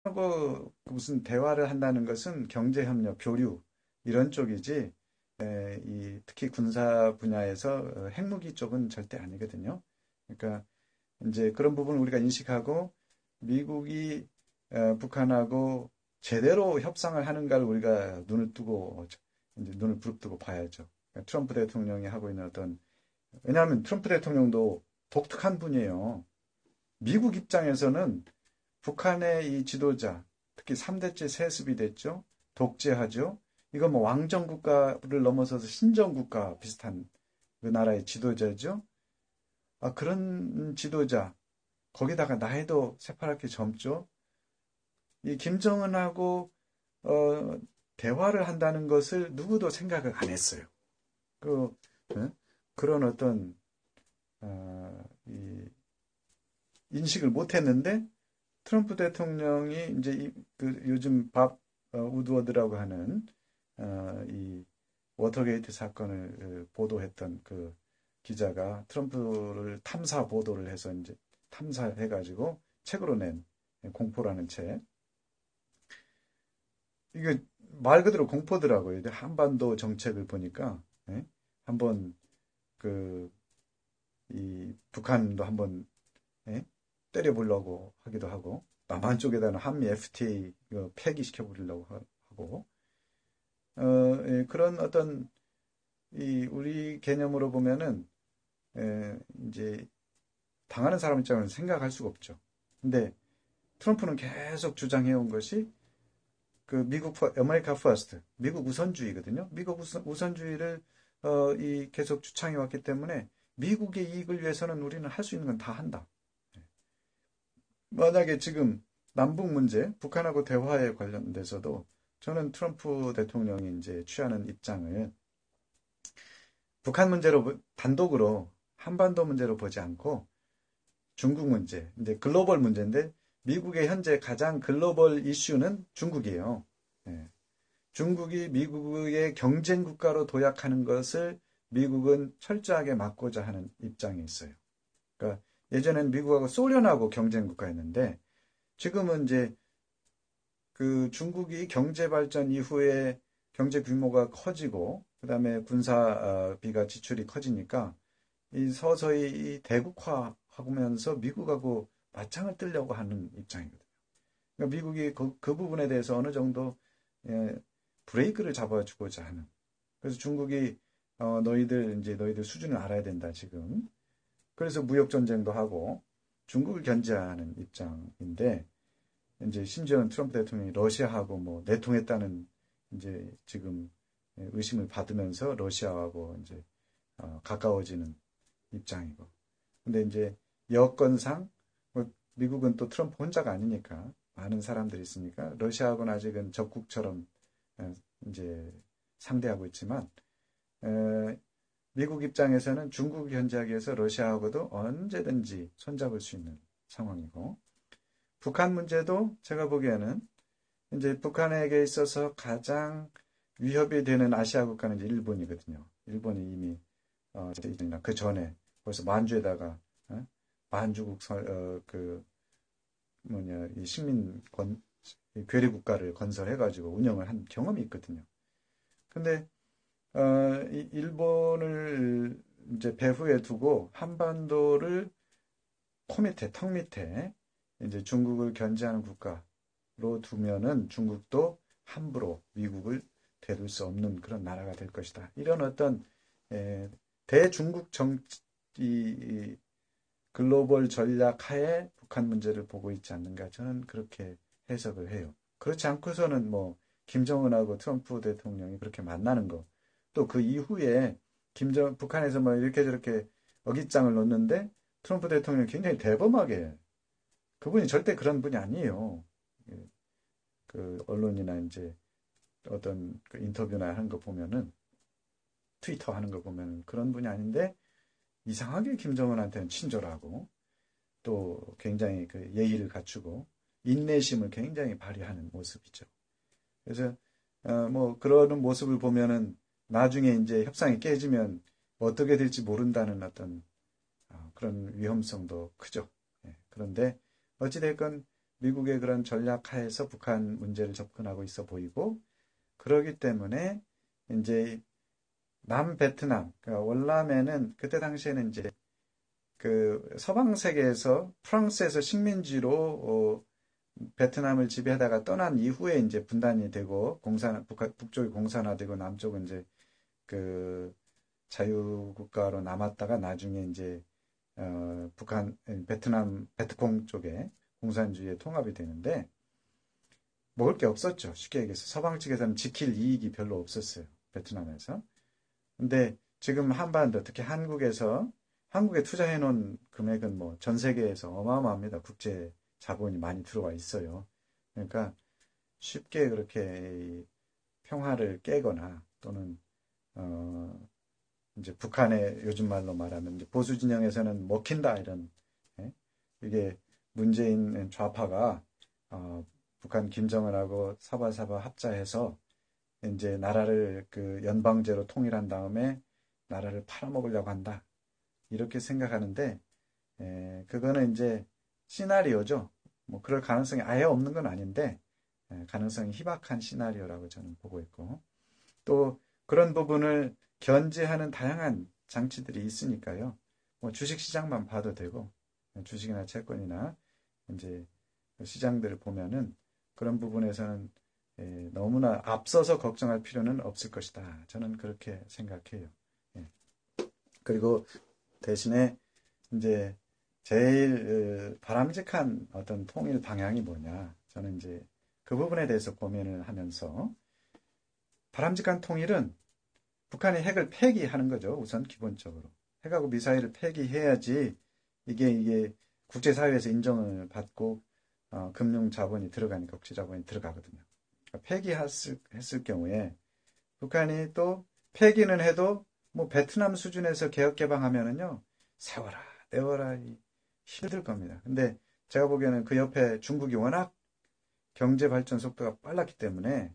하고 무슨 대화를 한다는 것은 경제협력, 교류 이런 쪽이지 특히 군사 분야에서 핵무기 쪽은 절대 아니거든요. 그러니까 이제 그런 부분을 우리가 인식하고 미국이 북한하고 제대로 협상을 하는가를 우리가 눈을 뜨고 이제 눈을 부릅뜨고 봐야죠. 그러니까 트럼프 대통령이 하고 있는 왜냐하면 트럼프 대통령도 독특한 분이에요. 미국 입장에서는 북한의 이 지도자, 특히 3대째 세습이 됐죠. 독재하죠. 이거 뭐 왕정 국가를 넘어서서 신정 국가 비슷한 그 나라의 지도자죠. 그런 지도자, 거기다가 나이도 새파랗게 젊죠. 이 김정은하고 어, 대화를 한다는 것을 누구도 생각을 안 했어요. 그 예? 그런 어떤 이 인식을 못 했는데 트럼프 대통령이 이제 그 요즘 밥 우드워드라고 하는 이 워터게이트 사건을 보도했던 그 기자가 트럼프를 탐사 보도를 해서 이제 탐사해가지고 책으로 낸 공포라는 책. 이게 말 그대로 공포더라고요. 한반도 정책을 보니까 예? 한번 그 이 북한도 한번 예? 때려보려고 하기도 하고 남한 쪽에다는 한미 FTA 폐기시켜 버리려고 하고 예, 그런 어떤 이 우리 개념으로 보면은 이제 당하는 사람 입장에서 생각할 수가 없죠. 근데 트럼프는 계속 주장해온 것이 그 아메리카 퍼스트, 미국 우선주의거든요. 미국 우선주의를 이 계속 주창해 왔기 때문에 미국의 이익을 위해서는 우리는 할 수 있는 건 다 한다. 만약에 지금 남북 문제, 북한하고 대화에 관련돼서도 저는 트럼프 대통령이 이제 취하는 입장을 북한 문제로 단독으로 한반도 문제로 보지 않고 중국 문제, 이제 글로벌 문제인데 미국의 현재 가장 글로벌 이슈는 중국이에요. 예. 중국이 미국의 경쟁 국가로 도약하는 것을 미국은 철저하게 막고자 하는 입장에 있어요. 그러니까 예전에는 미국하고 소련하고 경쟁 국가였는데 지금은 이제 그 중국이 경제 발전 이후에 경제 규모가 커지고 그다음에 군사비가 지출이 커지니까 이 서서히 이 대국화하면서 미국하고 맞짱을 뜨려고 하는 입장이거든요. 그러니까 미국이 그 부분에 대해서 어느 정도 예, 브레이크를 잡아주고자 하는. 그래서 중국이 너희들 수준을 알아야 된다 지금. 그래서 무역 전쟁도 하고 중국을 견제하는 입장인데 이제 심지어는 트럼프 대통령이 러시아하고 뭐 내통했다는 이제 지금 의심을 받으면서 러시아하고 이제 가까워지는 입장이고. 근데 이제 여건상 뭐 미국은 또 트럼프 혼자가 아니니까 많은 사람들이 있으니까 러시아하고는 아직은 적국처럼 이제 상대하고 있지만 미국 입장에서는 중국을 견제하기 위해서 러시아하고도 언제든지 손잡을 수 있는 상황이고 북한 문제도 제가 보기에는 이제 북한에게 있어서 가장 위협이 되는 아시아 국가는 이제 일본이거든요. 일본이 이미 그 전에 벌써 만주에다가 만주국 그 뭐냐 이 식민 괴뢰 국가를 건설해가지고 운영을 한 경험이 있거든요. 근데 이 일본을 이제 배후에 두고 한반도를 턱 밑에 이제 중국을 견제하는 국가로 두면은 중국도 함부로 미국을 되돌 수 없는 그런 나라가 될 것이다. 이런 어떤 대중국 이 글로벌 전략 하에 북한 문제를 보고 있지 않는가 저는 그렇게 해석을 해요. 그렇지 않고서는 뭐 김정은하고 트럼프 대통령이 그렇게 만나는 거, 또 그 이후에 북한에서 뭐 이렇게 저렇게 어깃장을 놓는데 트럼프 대통령이 굉장히 대범하게 그분이 절대 그런 분이 아니에요. 그 언론이나 이제 어떤 그 인터뷰나 하는 거 보면은 트위터 하는 거 보면은 그런 분이 아닌데 이상하게 김정은한테는 친절하고 또 굉장히 그 예의를 갖추고 인내심을 굉장히 발휘하는 모습이죠. 그래서 뭐 그러는 모습을 보면은 나중에 이제 협상이 깨지면 어떻게 될지 모른다는 어떤 그런 위험성도 크죠. 예, 그런데 어찌됐건 미국의 그런 전략 하에서 북한 문제를 접근하고 있어 보이고, 그러기 때문에 이제 남베트남, 그러니까 월남에는 그때 당시에는 이제 그 서방 세계에서 프랑스에서 식민지로 베트남을 지배하다가 떠난 이후에 이제 분단이 되고 북쪽이 공산화되고 남쪽은 이제 그 자유국가로 남았다가 나중에 이제 베트남 베트콩 쪽에 공산주의에 통합이 되는데 먹을 게 없었죠. 쉽게 얘기해서 서방 측에서는 지킬 이익이 별로 없었어요. 베트남에서. 근데 지금 한반도 특히 한국에 투자해 놓은 금액은 뭐 전 세계에서 어마어마합니다. 국제 자본이 많이 들어와 있어요. 그러니까 쉽게 그렇게 평화를 깨거나 또는 어 이제 북한의 요즘 말로 말하면 이제 보수 진영에서는 먹힌다 이런 예? 이게 문재인 좌파가 북한 김정은하고 사바사바 합자해서 이제 나라를 그 연방제로 통일한 다음에 나라를 팔아먹으려고 한다. 이렇게 생각하는데 그거는 이제 시나리오죠. 뭐 그럴 가능성이 아예 없는 건 아닌데 가능성이 희박한 시나리오라고 저는 보고 있고 또 그런 부분을 견제하는 다양한 장치들이 있으니까요. 뭐 주식시장만 봐도 되고 주식이나 채권이나 이제 시장들을 보면은 그런 부분에서는 너무나 앞서서 걱정할 필요는 없을 것이다. 저는 그렇게 생각해요. 예. 그리고 대신에 이제 제일 바람직한 어떤 통일 방향이 뭐냐. 저는 이제 그 부분에 대해서 고민을 하면서 바람직한 통일은 북한이 핵을 폐기하는 거죠. 우선 기본적으로. 핵하고 미사일을 폐기해야지 이게 국제사회에서 인정을 받고 금융 자본이 들어가니까 국제 자본이 들어가거든요. 그러니까 폐기했을 경우에 북한이 또 폐기는 해도 뭐 베트남 수준에서 개혁 개방하면은요 세워라 내워라 힘들 겁니다. 근데 제가 보기에는 그 옆에 중국이 워낙 경제 발전 속도가 빨랐기 때문에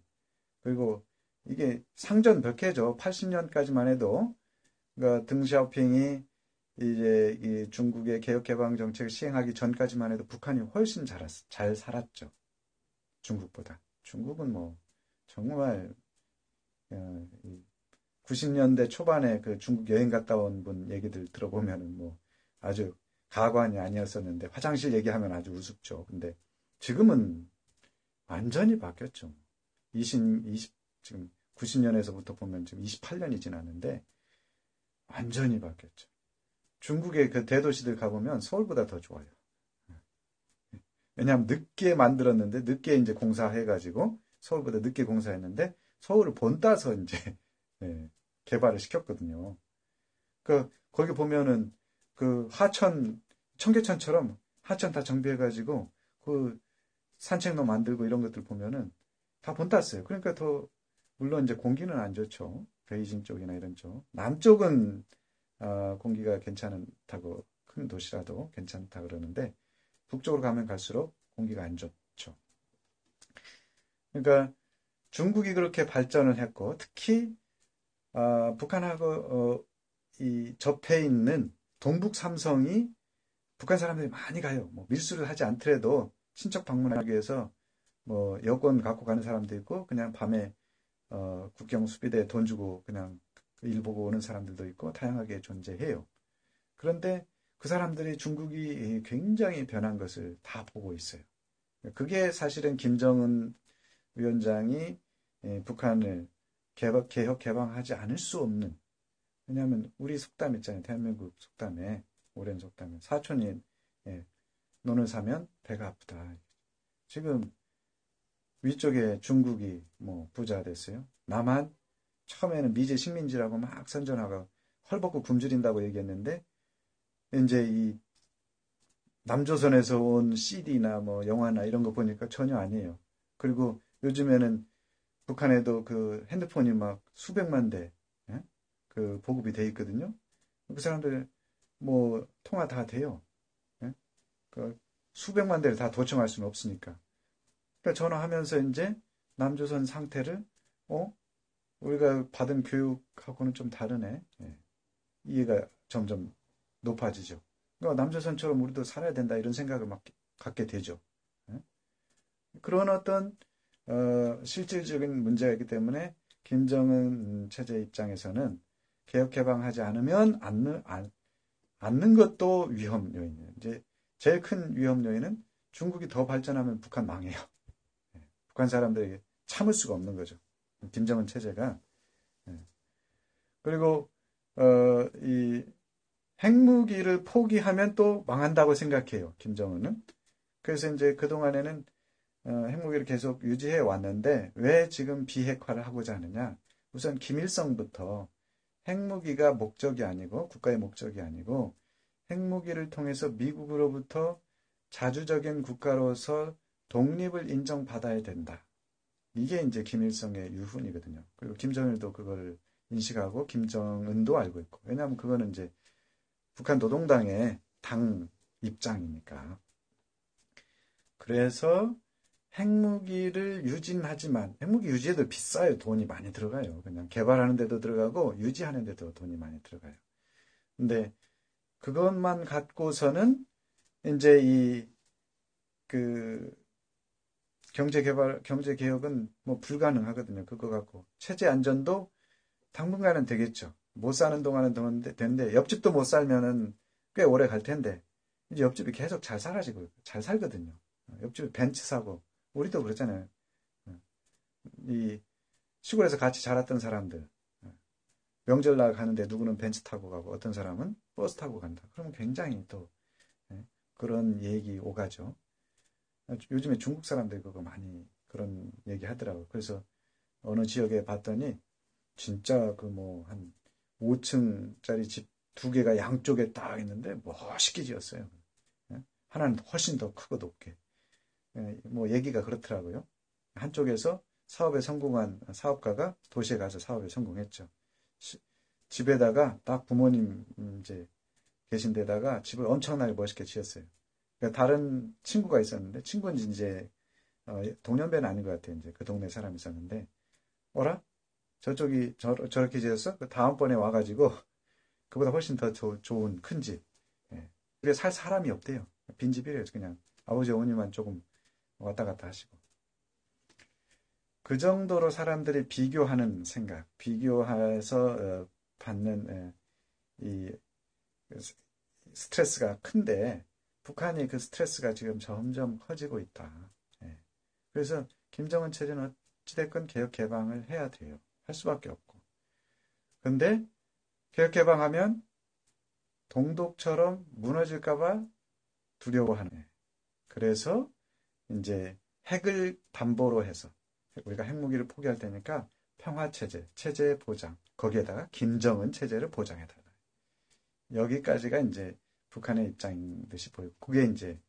그리고 이게 상전벽해죠. 80년까지만 해도 그러니까 덩샤오핑이 이제 이 중국의 개혁 개방 정책을 시행하기 전까지만 해도 북한이 훨씬 잘 살았죠. 중국보다. 중국은 뭐 정말 90년대 초반에 그 중국 여행 갔다 온 분 얘기들 들어보면은 뭐 아주 가관이 아니었었는데 화장실 얘기하면 아주 우습죠. 근데 지금은 완전히 바뀌었죠. 20 지금 90년에서부터 보면 지금 28년이 지났는데 완전히 바뀌었죠. 중국의 그 대도시들 가보면 서울보다 더 좋아요. 왜냐하면 늦게 만들었는데 늦게 이제 공사해가지고 서울보다 늦게 공사했는데 서울을 본따서 이제 개발을 시켰거든요. 그 거기 보면은 그 하천 청계천처럼 하천 다 정비해가지고 그 산책로 만들고 이런 것들 보면은 다 본땄어요. 그러니까 더 물론 이제 공기는 안 좋죠. 베이징 쪽이나 이런 쪽. 남쪽은 공기가 괜찮다고 큰 도시라도 괜찮다 그러는데 북쪽으로 가면 갈수록 공기가 안 좋죠. 그러니까 중국이 그렇게 발전을 했고 특히 북한하고 이 접해 있는 동북 삼성이 북한 사람들이 많이 가요. 뭐 밀수를 하지 않더라도 친척 방문하기 위해서 뭐 여권 갖고 가는 사람도 있고 그냥 밤에 국경 수비대에 돈 주고 그냥 일 보고 오는 사람들도 있고 다양하게 존재해요. 그런데 그 사람들이 중국이 굉장히 변한 것을 다 보고 있어요. 그게 사실은 김정은 위원장이 북한을 개혁 개방하지 않을 수 없는 왜냐하면 우리 속담 있잖아요. 대한민국 속담에 오랜 속담에 사촌이 논을 사면 배가 아프다. 지금 위쪽에 중국이 뭐 부자 됐어요. 남한 처음에는 미제 식민지라고 막 선전하고 헐벗고 굶주린다고 얘기했는데 이제 이 남조선에서 온 CD나 뭐 영화나 이런 거 보니까 전혀 아니에요. 그리고 요즘에는 북한에도 그 핸드폰이 막 수백만 대, 그 보급이 돼 있거든요. 그 사람들 뭐 통화 다 돼요. 예? 그 수백만 대를 다 도청할 수는 없으니까. 그러니까 전화하면서 이제 남조선 상태를 우리가 받은 교육하고는 좀 다르네. 예. 이해가 점점 높아지죠. 그러니까 남조선처럼 우리도 살아야 된다 이런 생각을 막 갖게 되죠. 예? 그런 어떤 실질적인 문제가 있기 때문에 김정은 체제 입장에서는 개혁 개방하지 않으면 않는 것도 위험 요인이에요. 이제 제일 큰 위험 요인은 중국이 더 발전하면 북한 망해요. 북한 사람들에게 참을 수가 없는 거죠. 김정은 체제가. 그리고 이 핵무기를 포기하면 또 망한다고 생각해요. 김정은은. 그래서 이제 그동안에는 핵무기를 계속 유지해 왔는데 왜 지금 비핵화를 하고자 하느냐? 우선 김일성부터 핵무기가 목적이 아니고 국가의 목적이 아니고 핵무기를 통해서 미국으로부터 자주적인 국가로서 독립을 인정받아야 된다. 이게 이제 김일성의 유훈이거든요. 그리고 김정일도 그걸 인식하고 김정은도 알고 있고. 왜냐하면 그거는 이제 북한 노동당의 당 입장이니까. 그래서 핵무기를 유진하지만 핵무기 유지에도 비싸요. 돈이 많이 들어가요. 그냥 개발하는 데도 들어가고 유지하는 데도 돈이 많이 들어가요. 근데 그것만 갖고서는 이제 그 경제 개혁은 뭐 불가능하거든요. 그거 갖고 체제 안전도 당분간은 되겠죠. 못 사는 동안은 되는데 옆집도 못 살면은 꽤 오래 갈 텐데 이제 옆집이 계속 잘 살아지고 잘 살거든요. 옆집에 벤츠 사고 우리도 그렇잖아요. 이 시골에서 같이 자랐던 사람들 명절날 가는데 누구는 벤츠 타고 가고 어떤 사람은 버스 타고 간다. 그러면 굉장히 또 그런 얘기 오가죠. 요즘에 중국 사람들 그거 많이 그런 얘기 하더라고요. 그래서 어느 지역에 봤더니 진짜 그 뭐 한 5층짜리 집 두 개가 양쪽에 딱 있는데 멋있게 지었어요. 하나는 훨씬 더 크고 높게. 뭐 얘기가 그렇더라고요. 한쪽에서 사업에 성공한 사업가가 도시에 가서 사업에 성공했죠. 집에다가 딱 부모님 이제 계신 데다가 집을 엄청나게 멋있게 지었어요. 그러니까 다른 친구가 있었는데 친구는 이제 동년배는 아닌 것 같아요. 이제 그 동네 사람이 있었는데 어라? 저쪽이 저렇게 지었어? 그 다음번에 와가지고 그보다 훨씬 더 좋은 큰 집. 예. 집에 살 사람이 없대요. 빈집이래요. 그냥 아버지 어머니만 조금 왔다 갔다 하시고. 그 정도로 사람들이 비교하는 생각, 비교해서 받는 이 스트레스가 큰데 북한이 그 스트레스가 지금 점점 커지고 있다. 예. 그래서 김정은 체제는 어찌됐건 개혁 개방을 해야 돼요. 할 수밖에 없고. 근데 개혁 개방하면 동독처럼 무너질까봐 두려워하네. 그래서 이제 핵을 담보로 해서 우리가 핵무기를 포기할 테니까 평화체제, 체제 보장, 거기에다가 김정은 체제를 보장해달라. 여기까지가 이제 북한의 입장인 듯이 보이고, 그게 이제,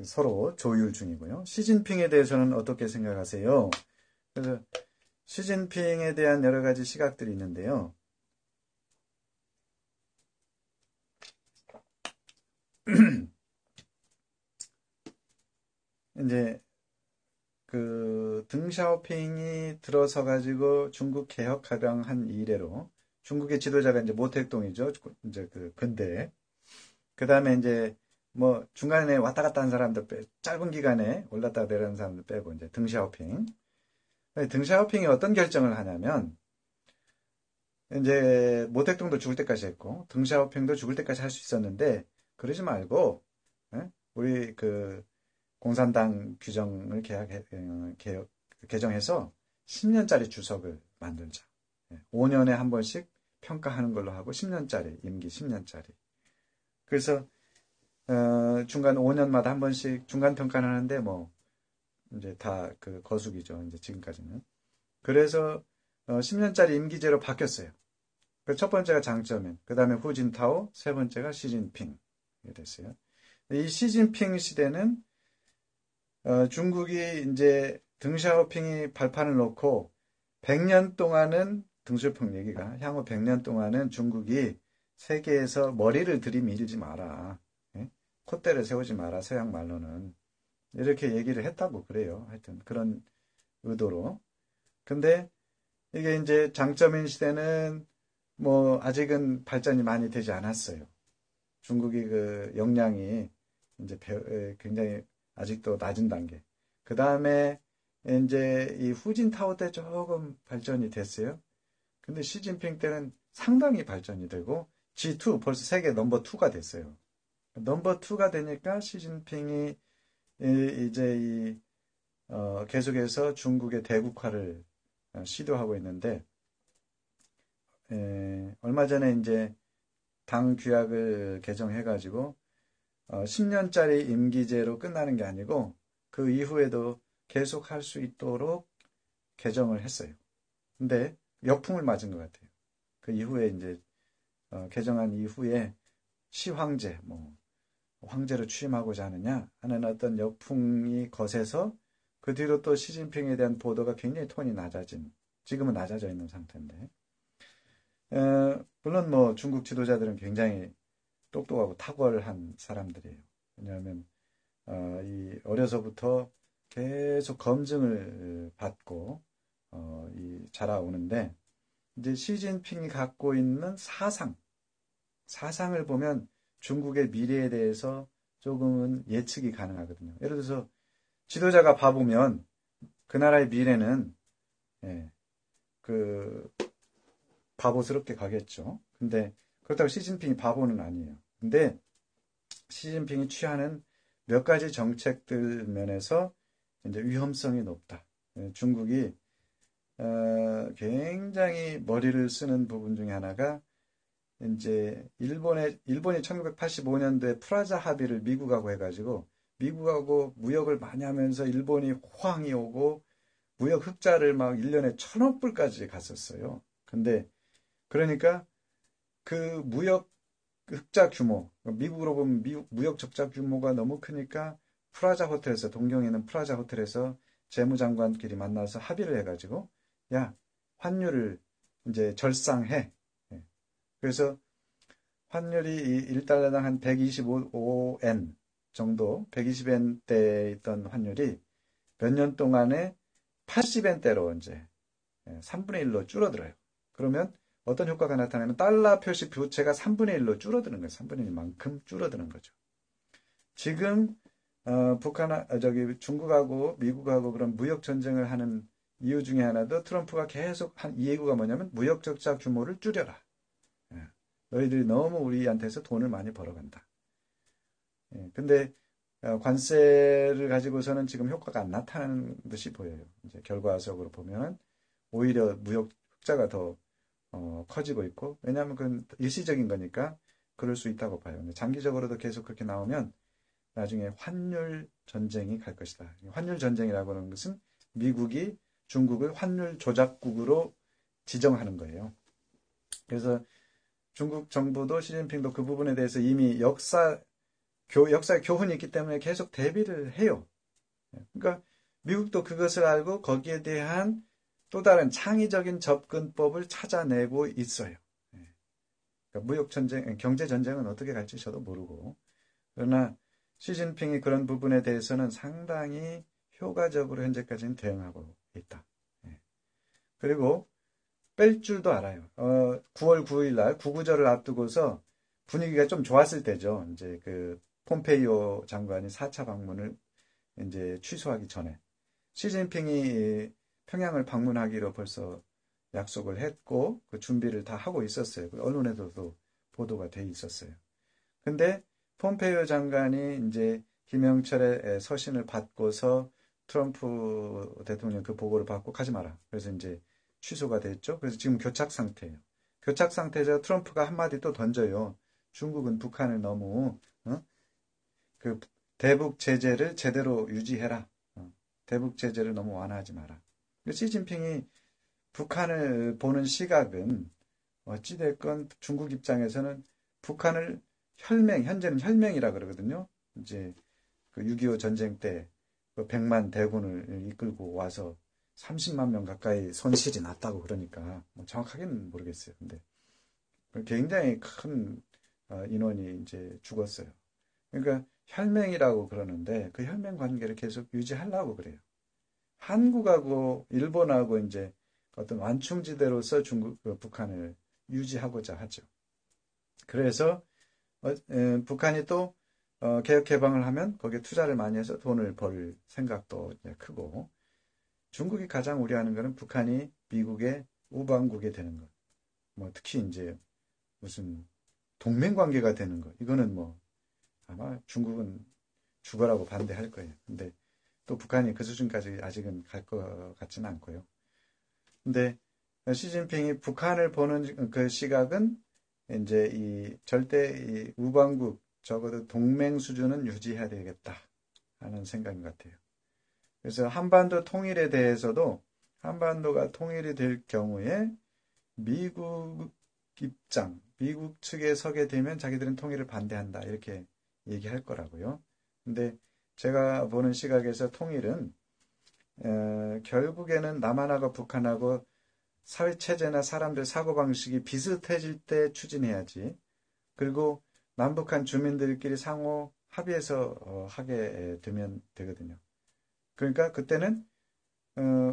서로 조율 중이고요. 시진핑에 대해서는 어떻게 생각하세요? 그래서 시진핑에 대한 여러 가지 시각들이 있는데요. 이제 그 등샤오핑이 들어서 가지고 중국 개혁 가방한 이래로 중국의 지도자가 이제 모택동이죠. 이제 그 근대. 그다음에 이제 뭐 중간에 왔다 갔다 한 사람들 짧은 기간에 올랐다 내려는 사람들 빼고 이제 등샤오핑. 등샤오핑이 어떤 결정을 하냐면 이제 모택동도 죽을 때까지 했고 등샤오핑도 죽을 때까지 할 수 있었는데 그러지 말고 우리 그 공산당 규정을 개정해서 10년짜리 주석을 만들자. 5년에 한 번씩 평가하는 걸로 하고 10년짜리, 임기 10년짜리. 그래서 중간 5년마다 한 번씩 중간 평가를 하는데 뭐 이제 다 그 거수기죠. 이제 지금까지는. 그래서 10년짜리 임기제로 바뀌었어요. 그 첫 번째가 장쩌민, 그 다음에 후진타오, 세 번째가 시진핑 됐어요. 이 시진핑 시대는 중국이 이제 등샤오핑이 발판을 놓고 100년 동안은 등쇼핑 얘기가 향후 100년 동안은 중국이 세계에서 머리를 들이밀지 마라. 예? 콧대를 세우지 마라. 서양 말로는. 이렇게 얘기를 했다고 그래요. 하여튼 그런 의도로. 근데 이게 이제 장쩌민 시대는 뭐 아직은 발전이 많이 되지 않았어요. 중국이 그 역량이 이제 굉장히 아직도 낮은 단계. 그 다음에 이제 이 후진타오 때 조금 발전이 됐어요. 근데 시진핑 때는 상당히 발전이 되고 G2 벌써 세계 넘버 2가 됐어요. 넘버 2가 되니까 시진핑이 이제 계속해서 중국의 대국화를 시도하고 있는데 얼마 전에 이제 당 규약을 개정해가지고 10년짜리 임기제로 끝나는 게 아니고 그 이후에도 계속 할 수 있도록 개정을 했어요. 근데 역풍을 맞은 것 같아요. 그 이후에 이제 개정한 이후에 시황제, 황제로 취임하고자 하느냐 하는 어떤 역풍이 거세서 그 뒤로 또 시진핑에 대한 보도가 굉장히 톤이 지금은 낮아져 있는 상태인데 물론 중국 지도자들은 굉장히 똑똑하고 탁월한 사람들이에요. 왜냐하면 이 어려서부터 계속 검증을 받고 자라오는데 이제 시진핑이 갖고 있는 사상을 보면 중국의 미래에 대해서 조금은 예측이 가능하거든요. 예를 들어서 지도자가 바보면 그 나라의 미래는 바보스럽게 가겠죠. 근데 그렇다고 시진핑이 바보는 아니에요. 근데 시진핑이 취하는 몇 가지 정책들 면에서 이제 위험성이 높다. 중국이 굉장히 머리를 쓰는 부분 중에 하나가 이제 일본이 1985년도에 프라자 합의를 미국하고 해가지고 미국하고 무역을 많이 하면서 일본이 호황이 오고 무역 흑자를 막 1년에 1,000억 불까지 갔었어요. 근데 그러니까 그 무역 흑자 규모, 미국으로 보면 무역 적자 규모가 너무 크니까 프라자 호텔에서 동경에 있는 프라자 호텔에서 재무장관끼리 만나서 합의를 해가지고 야 환율을 이제 절상해. 그래서 환율이 1달러당 한 125엔 정도, 120엔대에 있던 환율이 몇 년 동안에 80엔대로 이제 3분의 1로 줄어들어요. 그러면 어떤 효과가 나타나면 달러 표시 부채가 3분의 1로 줄어드는 거예요. 3분의 1만큼 줄어드는 거죠. 지금 중국하고 미국하고 그런 무역 전쟁을 하는 이유 중에 하나도 트럼프가 계속 한 이 예고가 뭐냐면 무역 적자 규모를 줄여라. 너희들이 너무 우리한테서 돈을 많이 벌어간다. 근데 관세를 가지고서는 지금 효과가 안 나타나는 듯이 보여요. 이제 결과적으로 보면 오히려 무역 흑자가 더 커지고 있고, 왜냐하면 그건 일시적인 거니까 그럴 수 있다고 봐요. 근데 장기적으로도 계속 그렇게 나오면 나중에 환율 전쟁이 갈 것이다. 환율 전쟁이라고 하는 것은 미국이 중국을 환율 조작국으로 지정하는 거예요. 그래서 중국 정부도 시진핑도 그 부분에 대해서 이미 역사의 교훈이 있기 때문에 계속 대비를 해요. 그러니까 미국도 그것을 알고 거기에 대한 또 다른 창의적인 접근법을 찾아내고 있어요. 그러니까 무역 전쟁, 경제 전쟁은 어떻게 갈지 저도 모르고, 그러나 시진핑이 그런 부분에 대해서는 상당히 효과적으로 현재까지는 대응하고 있다. 그리고 뺄 줄도 알아요. 9월 9일 날 구구절을 앞두고서 분위기가 좀 좋았을 때죠. 이제 그 폼페이오 장관이 4차 방문을 이제 취소하기 전에 시진핑이 평양을 방문하기로 벌써 약속을 했고 그 준비를 다 하고 있었어요. 언론에서도 보도가 돼 있었어요. 근데 폼페이오 장관이 이제 김영철의 서신을 받고서 트럼프 대통령 그 보고를 받고 가지 마라. 그래서 이제 취소가 됐죠. 그래서 지금 교착 상태예요. 교착 상태에서 트럼프가 한마디 또 던져요. 중국은 북한을 너무 그 대북 제재를 제대로 유지해라. 대북 제재를 너무 완화하지 마라. 시진핑이 북한을 보는 시각은 어찌됐건 중국 입장에서는 북한을 현재는 혈맹이라 그러거든요. 이제 그 6.25 전쟁 때 100만 대군을 이끌고 와서 30만 명 가까이 손실이 났다고 그러니까 정확하게는 모르겠어요. 근데 굉장히 큰 인원이 이제 죽었어요. 그러니까 혈맹이라고 그러는데 그 혈맹 관계를 계속 유지하려고 그래요. 한국하고 일본하고 이제 어떤 완충지대로서 북한을 유지하고자 하죠. 그래서 북한이 또 개혁 개방을 하면 거기에 투자를 많이 해서 돈을 벌 생각도 이제 크고, 중국이 가장 우려하는 것은 북한이 미국의 우방국이 되는 것. 뭐 특히 이제 무슨 동맹 관계가 되는 것. 이거는 뭐 아마 중국은 죽어라고 반대할 거예요. 근데 또 북한이 그 수준까지 아직은 갈 것 같지는 않고요. 근데 시진핑이 북한을 보는 그 시각은 이제 이 절대 이 우방국, 적어도 동맹 수준은 유지해야 되겠다 하는 생각인 것 같아요. 그래서 한반도 통일에 대해서도 한반도가 통일이 될 경우에 미국 입장, 미국 측에 서게 되면 자기들은 통일을 반대한다 이렇게 얘기할 거라고요. 근데 제가 보는 시각에서 통일은 결국에는 남한하고 북한하고 사회체제나 사람들 사고방식이 비슷해질 때 추진해야지. 그리고 남북한 주민들끼리 상호 합의해서 하게 되면 되거든요. 그러니까 그때는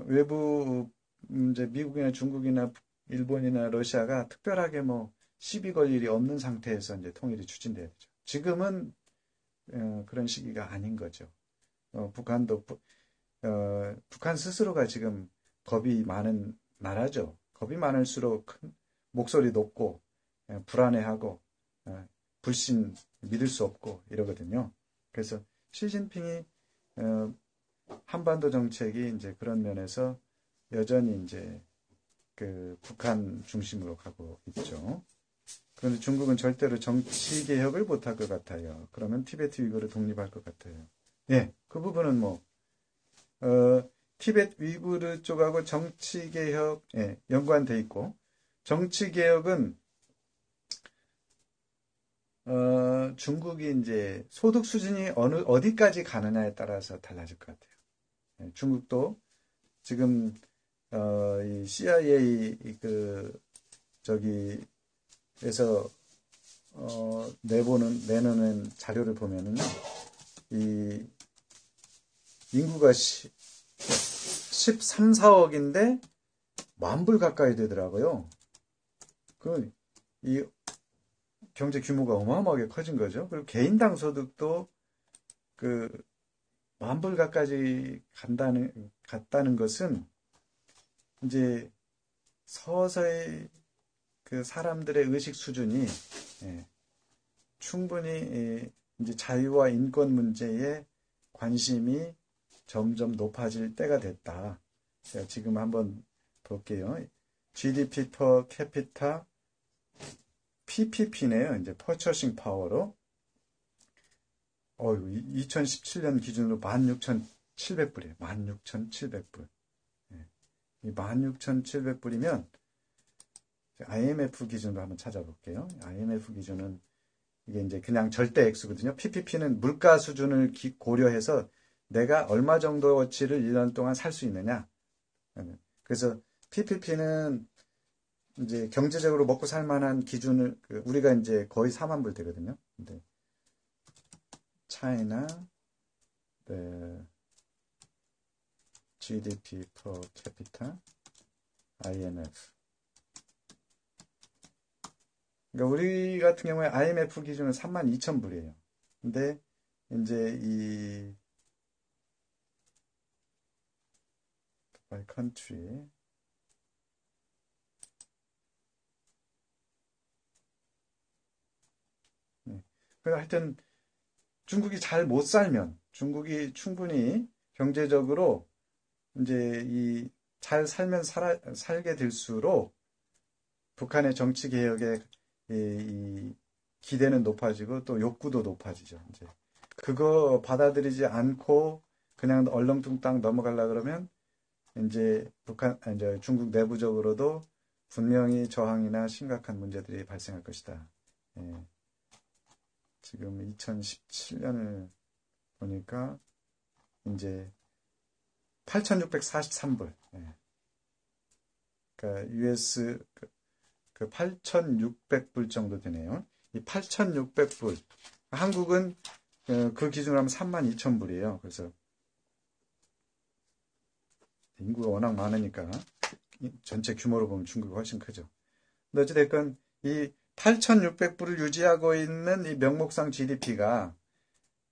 외부 이제 미국이나 중국이나 일본이나 러시아가 특별하게 뭐 시비 걸 일이 없는 상태에서 이제 통일이 추진돼야 되죠. 지금은 그런 시기가 아닌 거죠. 북한도 북한 스스로가 지금 겁이 많은 나라죠. 겁이 많을수록 목소리 높고 불안해하고 불신 믿을 수 없고 이러거든요. 그래서 시진핑이 한반도 정책이 이제 그런 면에서 여전히 이제 그 북한 중심으로 가고 있죠. 그런데 중국은 절대로 정치 개혁을 못할 것 같아요. 그러면 티베트 위구르 독립할 것 같아요. 예, 그 부분은 뭐 티베트 위구르 쪽하고 정치 개혁 연관돼 있고 정치 개혁은 중국이 이제 소득 수준이 어디까지 가느냐에 따라서 달라질 것 같아요. 중국도 지금 이 CIA 저기에서 내놓는 자료를 보면은 이 인구가 13, 14억인데 10,000불 가까이 되더라고요. 이 경제 규모가 어마어마하게 커진 거죠. 그리고 개인당 소득도 10,000불 가까이 갔다는 것은 이제 서서히 그 사람들의 의식 수준이 충분히 이제 자유와 인권 문제에 관심이 점점 높아질 때가 됐다. 제가 지금 한번 볼게요. GDP per capita PPP네요. 이제 Purchasing Power로 2017년 기준으로 16,700불이에요. 16,700불. 이 16,700불이면 IMF 기준으로 한번 찾아볼게요. IMF 기준은 이게 이제 그냥 절대 액수거든요. PPP는 물가 수준을 고려해서 내가 얼마 정도 어치를 1년 동안 살 수 있느냐. 그래서 PPP는 이제 경제적으로 먹고 살 만한 기준을 우리가 이제 거의 4만 불 되거든요. 근데 차이나 GDP per capita IMF. 그러니까 우리 같은 경우에 IMF 기준은 32,000불이에요. 근데 이제 이 by country 그래서 하여튼 중국이 잘 못 살면 중국이 충분히 경제적으로 이제 잘 살게 될수록 북한의 정치 개혁에 이 기대는 높아지고 또 욕구도 높아지죠. 이제 그거 받아들이지 않고 그냥 얼렁뚱땅 넘어가려 그러면 이제 이제 중국 내부적으로도 분명히 저항이나 심각한 문제들이 발생할 것이다. 지금 2017년을 보니까 이제 8,643불. 그러니까 US 8,600불 정도 되네요. 이 8,600불. 한국은 그 기준으로 하면 32,000불이에요. 그래서 인구가 워낙 많으니까 전체 규모로 보면 중국이 훨씬 크죠. 근데 어찌됐건 이 8,600불을 유지하고 있는 이 명목상 GDP가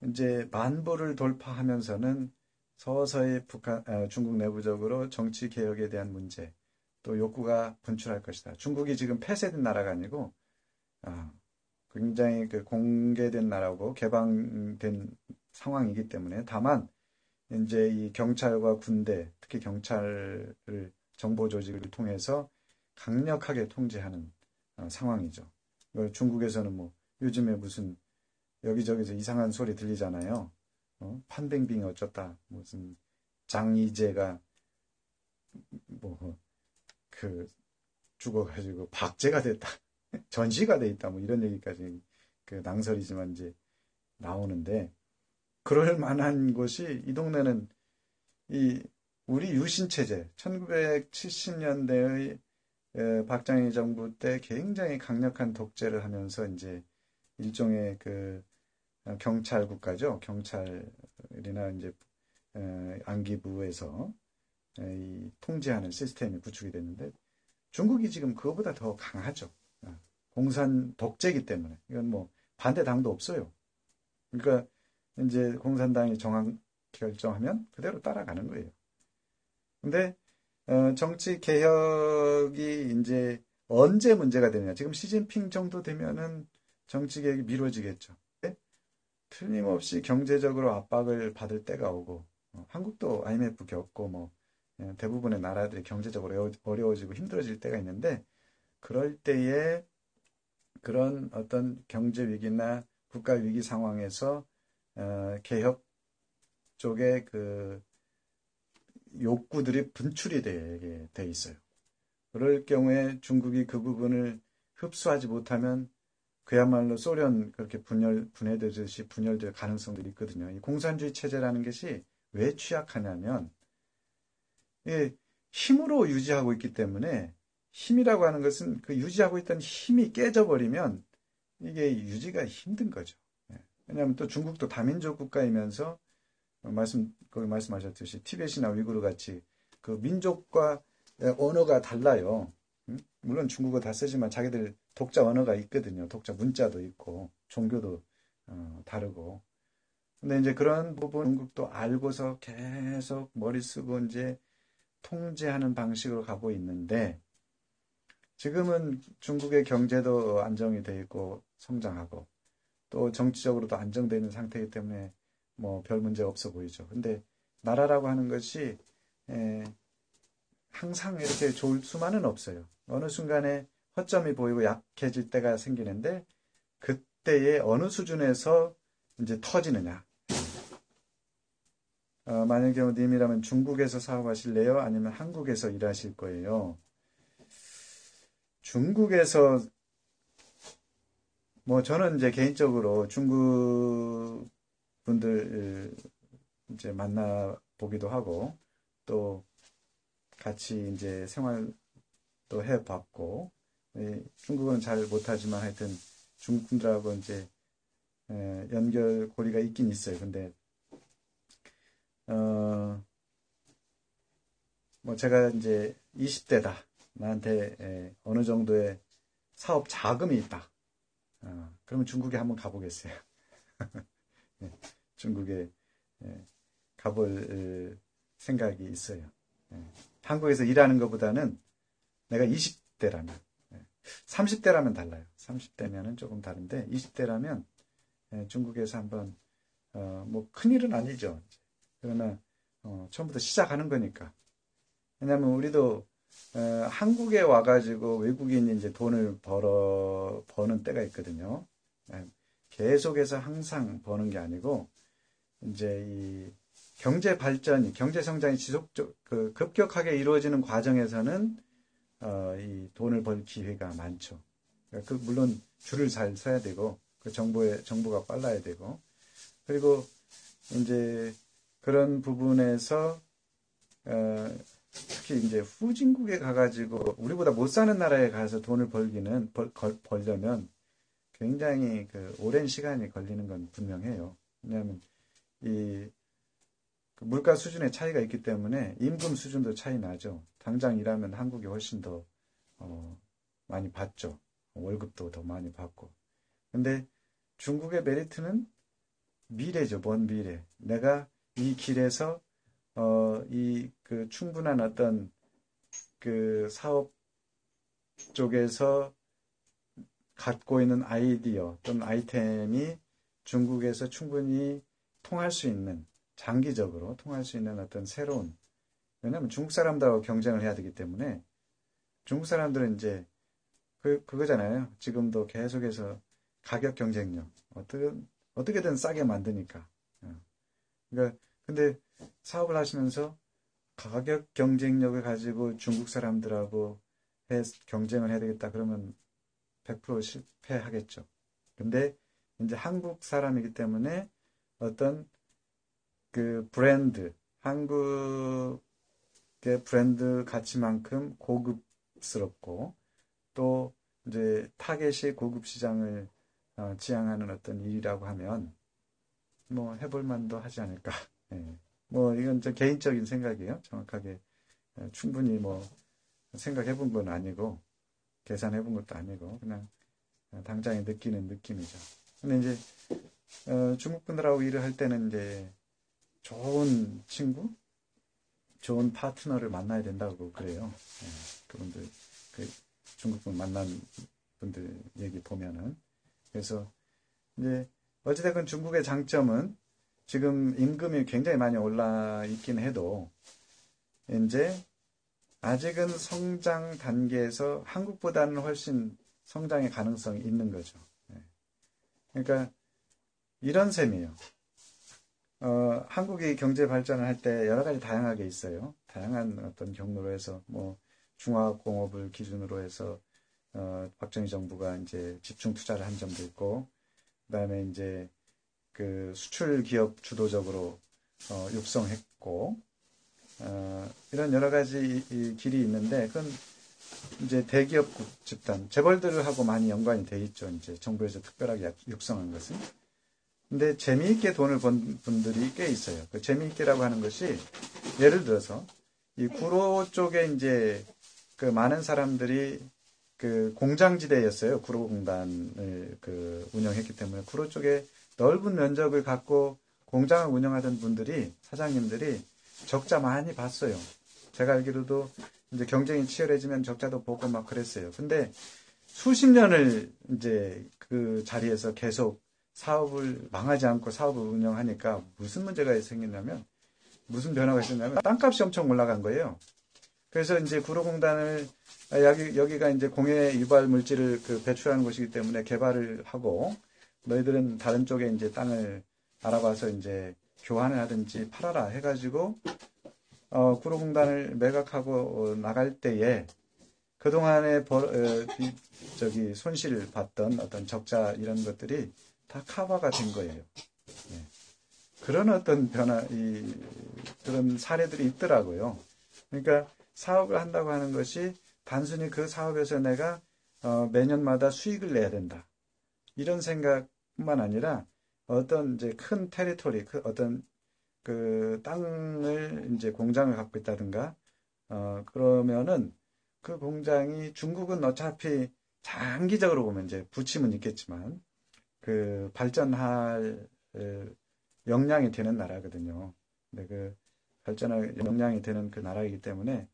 이제 만부를 돌파하면서는 서서히 중국 내부적으로 정치 개혁에 대한 문제, 또 욕구가 분출할 것이다. 중국이 지금 폐쇄된 나라가 아니고 굉장히 그 공개된 나라고 개방된 상황이기 때문에 다만 이제 이 경찰과 군대, 특히 경찰을 정보 조직을 통해서 강력하게 통제하는 상황이죠. 중국에서는 뭐 요즘에 무슨 여기저기서 이상한 소리 들리잖아요. 판빙빙 어쩌다 무슨 장이재가 뭐 그 죽어가지고 박제가 됐다, 전시가 돼 있다, 뭐 이런 얘기까지 그 낭설이지만 이제 나오는데 그럴 만한 곳이 이 동네는 이 우리 유신 체제 1970년대의 박정희 정부 때 굉장히 강력한 독재를 하면서 이제 일종의 그 경찰 국가죠. 경찰이나 이제 안기부에서 이 통제하는 시스템이 구축이 됐는데 중국이 지금 그거보다 더 강하죠. 공산 독재이기 때문에 이건 뭐 반대 당도 없어요. 그러니까 이제 공산당이 결정하면 그대로 따라가는 거예요. 근데 정치 개혁이 이제 언제 문제가 되느냐? 지금 시진핑 정도 되면은 정치 개혁이 미뤄지겠죠. 틀림없이 경제적으로 압박을 받을 때가 오고 한국도 IMF 겪고 뭐 대부분의 나라들이 경제적으로 어려워지고 힘들어질 때가 있는데 그럴 때에 그런 어떤 경제 위기나 국가 위기 상황에서 개혁 쪽의 그 욕구들이 분출이 되게 돼 있어요. 그럴 경우에 중국이 그 부분을 흡수하지 못하면 그야말로 소련 그렇게 분해되듯이 분열될 가능성들이 있거든요. 이 공산주의 체제라는 것이 왜 취약하냐면 힘으로 유지하고 있기 때문에 힘이라고 하는 것은 그 유지하고 있던 힘이 깨져버리면 이게 유지가 힘든 거죠. 왜냐하면 또 중국도 다민족 국가이면서 거기 말씀하셨듯이 티베트나 위구르 같이 그 민족과 언어가 달라요. 물론 중국어 다 쓰지만 자기들 독자 언어가 있거든요. 독자 문자도 있고 종교도 다르고. 근데 이제 그런 부분 중국도 알고서 계속 머리 쓰고 이제 통제하는 방식으로 가고 있는데 지금은 중국의 경제도 안정이 돼 있고 성장하고 또 정치적으로도 안정되어 있는 상태이기 때문에 뭐 별 문제 없어 보이죠. 근데 나라라고 하는 것이 항상 이렇게 좋을 수만은 없어요. 어느 순간에 허점이 보이고 약해질 때가 생기는데 그때의 어느 수준에서 이제 터지느냐. 만일 경우 님이라면 중국에서 사업하실래요? 아니면 한국에서 일하실 거예요? 중국에서 뭐 저는 이제 개인적으로 중국 분들 이제 만나 보기도 하고 또 같이 이제 생활도 해봤고 중국어는 잘 못하지만 하여튼 중국 분들하고 이제 연결고리가 있긴 있어요. 근데 뭐 제가 이제 20대다. 나한테 어느 정도의 사업 자금이 있다. 그러면 중국에 한번 가보겠어요. 중국에 가볼 생각이 있어요. 한국에서 일하는 것보다는 내가 20대라면, 30대라면 달라요. 30대면은 조금 다른데 20대라면 중국에서 한번 뭐 큰일은 아니죠. 그러나 처음부터 시작하는 거니까. 왜냐하면 우리도 한국에 와가지고 외국인이 이제 돈을 버는 때가 있거든요. 계속해서 항상 버는 게 아니고 이제 이 경제 발전이 경제 성장이 급격하게 이루어지는 과정에서는 이 돈을 벌 기회가 많죠. 그러니까 물론 줄을 잘 서야 되고 그 정보가 빨라야 되고 그리고 이제 그런 부분에서 특히 이제 후진국에 가가지고 우리보다 못 사는 나라에 가서 돈을 벌려면 굉장히 그 오랜 시간이 걸리는 건 분명해요. 왜냐하면 이 물가 수준의 차이가 있기 때문에 임금 수준도 차이 나죠. 당장 일하면 한국이 훨씬 더 많이 받죠. 월급도 더 많이 받고. 근데 중국의 메리트는 미래죠, 먼 미래. 내가 이 길에서 그 충분한 어떤 그 사업 쪽에서 갖고 있는 아이디어 또는 아이템이 중국에서 충분히 통할 수 있는, 장기적으로 통할 수 있는 어떤 새로운, 왜냐하면 중국 사람들하고 경쟁을 해야 되기 때문에 중국 사람들은 이제 그거잖아요. 지금도 계속해서 가격 경쟁력. 어떻게든 싸게 만드니까. 그러니까, 근데 사업을 하시면서 가격 경쟁력을 가지고 중국 사람들하고 경쟁을 해야 되겠다. 그러면 100% 실패하겠죠. 근데 이제 한국 사람이기 때문에 어떤 그 브랜드, 한국의 브랜드 가치만큼 고급스럽고 또 이제 타겟이 고급 시장을 지향하는 어떤 일이라고 하면 뭐 해볼 만도 하지 않을까. 예. 뭐 이건 저 개인적인 생각이에요. 정확하게 충분히 뭐 생각해 본 건 아니고 계산해 본 것도 아니고 그냥 당장에 느끼는 느낌이죠. 근데 이제 중국 분들하고 일을 할 때는 이제 좋은 친구, 좋은 파트너를 만나야 된다고 그래요. 예, 그분들 그 중국 분 만난 분들 얘기 보면은 그래서 이제 어찌됐건 중국의 장점은 지금 임금이 굉장히 많이 올라 있긴 해도 이제 아직은 성장 단계에서 한국보다는 훨씬 성장의 가능성이 있는 거죠. 예. 그러니까 이런 셈이에요. 한국이 경제 발전을 할 때 여러 가지 다양하게 있어요. 다양한 어떤 경로로 해서 뭐 중화공업을 기준으로 해서 박정희 정부가 이제 집중 투자를 한 점도 있고, 그다음에 이제 그 수출 기업 주도적으로 육성했고, 이런 여러 가지 이 길이 있는데, 그건 이제 대기업 집단, 재벌들하고 많이 연관이 돼 있죠. 이제 정부에서 특별하게 육성한 것은. 근데 재미있게 돈을 번 분들이 꽤 있어요. 그 재미있게라고 하는 것이 예를 들어서 이 구로 쪽에 이제 그 많은 사람들이 그 공장지대였어요. 구로공단을 그 운영했기 때문에 구로 쪽에 넓은 면적을 갖고 공장을 운영하던 분들이 사장님들이 적자 많이 봤어요. 제가 알기로도 이제 경쟁이 치열해지면 적자도 보고 막 그랬어요. 근데 수십 년을 이제 그 자리에서 계속 사업을 망하지 않고 사업을 운영하니까 무슨 문제가 생겼냐면 무슨 변화가 있었냐면 땅값이 엄청 올라간 거예요. 그래서 이제 구로공단을 여기가 이제 공해 유발 물질을 그 배출하는 곳이기 때문에 개발을 하고 너희들은 다른 쪽에 이제 땅을 알아봐서 이제 교환을 하든지 팔아라 해가지고 구로공단을 매각하고 나갈 때에 그동안에 손실 봤던 어떤 적자 이런 것들이 다 커버가 된 거예요. 네. 그런 어떤 그런 사례들이 있더라고요. 그러니까 사업을 한다고 하는 것이 단순히 그 사업에서 내가 매년마다 수익을 내야 된다. 이런 생각뿐만 아니라 어떤 이제 큰 테리토리, 어떤 그 땅을 이제 공장을 갖고 있다든가, 그러면은 그 공장이 중국은 어차피 장기적으로 보면 이제 부침은 있겠지만 그 발전할 역량이 되는 나라거든요. 근데 그 발전할 역량이 되는 그 나라이기 때문에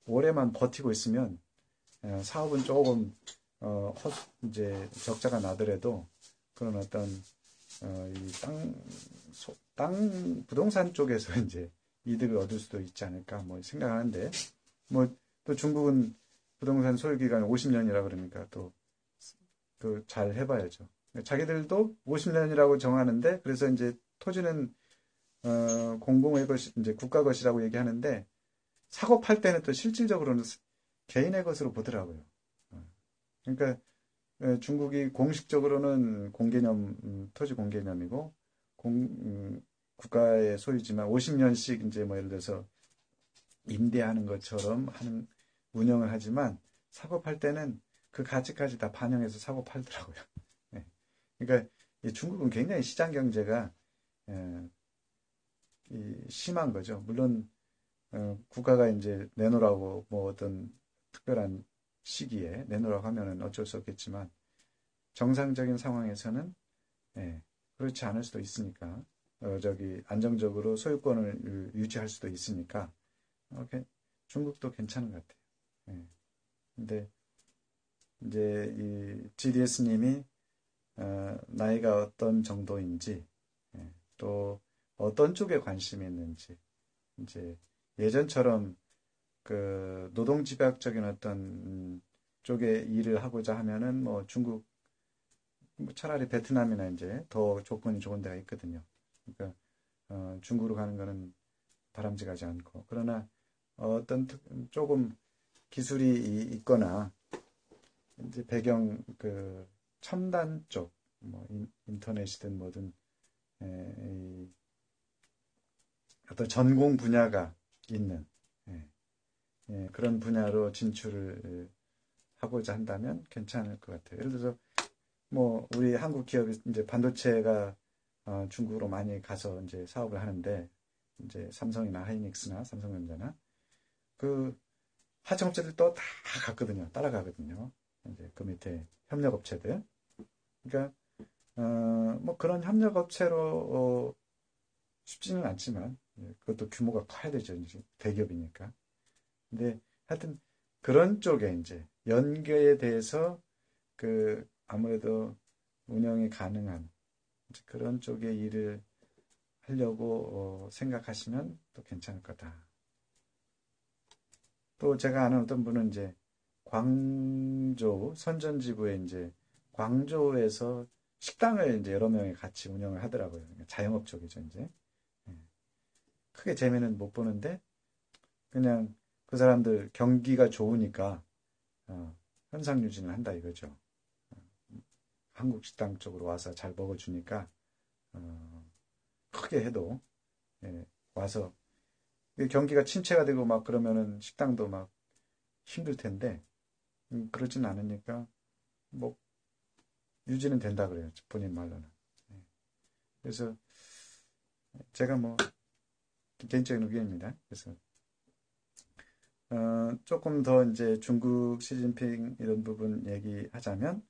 올해만 버티고 있으면 사업은 조금 이제 적자가 나더라도 그런 어떤 이 땅 부동산 쪽에서 이제 이득을 얻을 수도 있지 않을까 뭐 생각하는데 뭐 또 중국은 부동산 소유 기간이 50년이라 그러니까 또 잘 해봐야죠. 자기들도 50년이라고 정하는데 그래서 이제 토지는 공공의 것이 이제 국가 것이라고 얘기하는데 사고 팔 때는 또 실질적으로는 개인의 것으로 보더라고요. 그러니까 중국이 공식적으로는 공개념 토지 공개념이고 국가의 소유지만 50년씩 이제 뭐 예를 들어서 임대하는 것처럼 하는 운영을 하지만 사고 팔 때는 그 가치까지 다 반영해서 사고 팔더라고요. 네. 그러니까 중국은 굉장히 시장 경제가 심한 거죠. 물론 국가가 이제 내놓으라고 뭐 어떤 특별한 시기에 내놓으라고 하면은 어쩔 수 없겠지만 정상적인 상황에서는 예, 그렇지 않을 수도 있으니까, 안정적으로 소유권을 유지할 수도 있으니까, 중국도 괜찮은 것 같아요. 예. 근데, 이제, 이 GDS님이, 나이가 어떤 정도인지, 예, 또, 어떤 쪽에 관심이 있는지, 이제, 예전처럼, 노동집약적인 어떤, 쪽에 일을 하고자 하면은, 뭐, 중국, 뭐 차라리 베트남이나 이제 더 조건이 좋은 데가 있거든요. 그러니까, 중국으로 가는 거는 바람직하지 않고. 그러나, 어떤 조금 기술이 있거나, 이제 첨단 쪽, 뭐, 인터넷이든 뭐든, 어떤 전공 분야가 있는, 예, 그런 분야로 진출을 하고자 한다면 괜찮을 것 같아요. 예를 들어서, 뭐, 우리 한국 기업이 이제 반도체가 중국으로 많이 가서 이제 사업을 하는데, 이제 삼성이나 하이닉스나 삼성전자나, 그 하청업체들 또 다 갔거든요. 따라가거든요. 이제 그 밑에 협력업체들. 그러니까, 뭐 그런 협력업체로, 쉽지는 않지만, 그것도 규모가 커야 되죠. 이제 대기업이니까. 근데 하여튼 그런 쪽에 이제 연계에 대해서 아무래도 운영이 가능한 그런 쪽의 일을 하려고 생각하시면 또 괜찮을 거다. 또 제가 아는 어떤 분은 이제 광저우 선전지구에 이제 광저우에서 식당을 이제 여러 명이 같이 운영을 하더라고요. 자영업 쪽이죠, 이제. 예. 크게 재미는 못 보는데 그냥 그 사람들 경기가 좋으니까 현상 유지는 한다 이거죠. 한국 식당 쪽으로 와서 잘 먹어주니까 크게 해도 예, 와서 경기가 침체가 되고 막 그러면은 식당도 막 힘들 텐데 그러진 않으니까 뭐 유지는 된다 그래요. 본인 말로는. 예. 그래서 제가 뭐 개인적인 의견입니다. 그래서 조금 더 이제 중국 시진핑 이런 부분 얘기하자면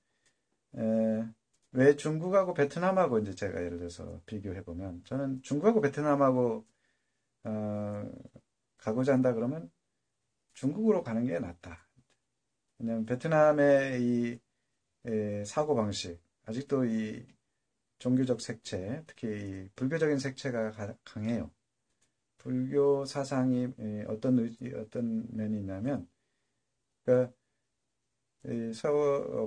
왜 중국하고 베트남하고 이제 제가 예를 들어서 비교해 보면 저는 중국하고 베트남하고 가고자 한다 그러면 중국으로 가는 게 낫다. 왜냐하면 베트남의 이 사고 방식 아직도 이 종교적 색채 특히 이 불교적인 색채가 강해요. 불교 사상이 어떤 면이 있냐면 그러니까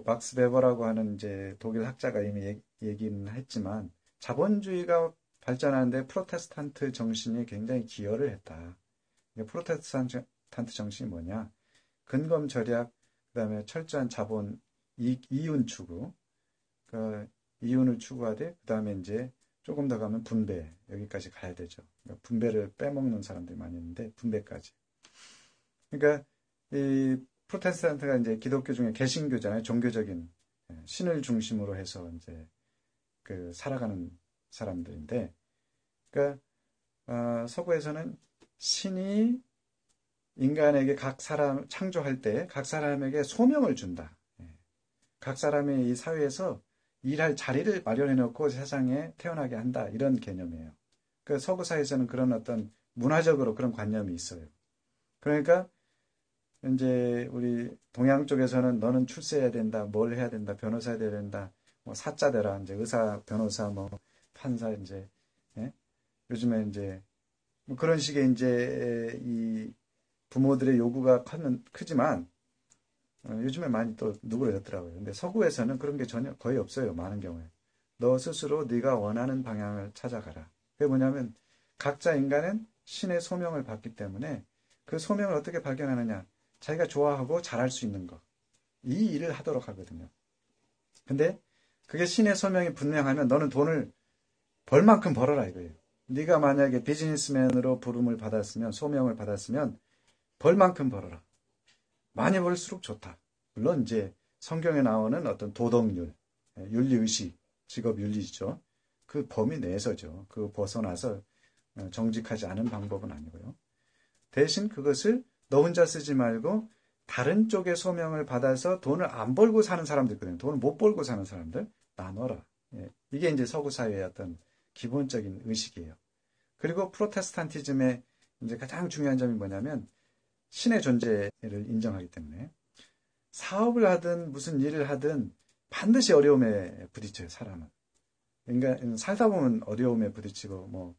박스 베버라고 하는 이제 독일 학자가 이미 얘기는 했지만 자본주의가 발전하는데 프로테스탄트 정신이 굉장히 기여를 했다. 프로테스탄트 정신이 뭐냐? 근검 절약, 그다음에 철저한 자본 이윤 추구, 그 이윤을 추구하되 그다음에 이제 조금 더 가면 분배 여기까지 가야 되죠. 그러니까 분배를 빼먹는 사람들이 많이 있는데 분배까지. 그러니까 이 프로테스탄트가 이제 기독교 중에 개신교잖아요. 종교적인 신을 중심으로 해서 이제 살아가는 사람들인데, 그러니까 서구에서는 신이 인간에게 각 사람 창조할 때 각 사람에게 소명을 준다. 각 사람이 이 사회에서 일할 자리를 마련해 놓고 세상에 태어나게 한다. 이런 개념이에요. 그 서구 사회에서는 그런 어떤 문화적으로 그런 관념이 있어요. 그러니까 이제 우리 동양 쪽에서는 너는 출세해야 된다, 뭘 해야 된다, 변호사 해야 된다, 뭐 사자 되라, 이제 의사, 변호사, 뭐 판사 이제 요즘에 이제 뭐 그런 식의 이제 이 부모들의 요구가 크지만 요즘에 많이 또 누그러졌더라고요. 근데 서구에서는 그런 게 전혀 거의 없어요. 많은 경우에 너 스스로 네가 원하는 방향을 찾아가라. 그게 뭐냐면 각자 인간은 신의 소명을 받기 때문에 그 소명을 어떻게 발견하느냐? 자기가 좋아하고 잘할 수 있는 것. 이 일을 하도록 하거든요. 근데 그게 신의 소명이 분명하면 너는 돈을 벌 만큼 벌어라 이거예요. 네가 만약에 비즈니스맨으로 부름을 받았으면 소명을 받았으면 벌 만큼 벌어라. 많이 벌수록 좋다. 물론 이제 성경에 나오는 어떤 도덕률, 윤리의식, 직업윤리죠. 그 범위 내에서죠. 그 벗어나서 정직하지 않은 방법은 아니고요. 대신 그것을 너 혼자 쓰지 말고 다른 쪽의 소명을 받아서 돈을 안 벌고 사는 사람들 있거든요. 돈을 못 벌고 사는 사람들 나눠라. 예, 이게 이제 서구 사회의 어떤 기본적인 의식이에요. 그리고 프로테스탄티즘의 이제 가장 중요한 점이 뭐냐면 신의 존재를 인정하기 때문에 사업을 하든 무슨 일을 하든 반드시 어려움에 부딪혀요, 사람은. 그러니까 살다 보면 어려움에 부딪히고 뭐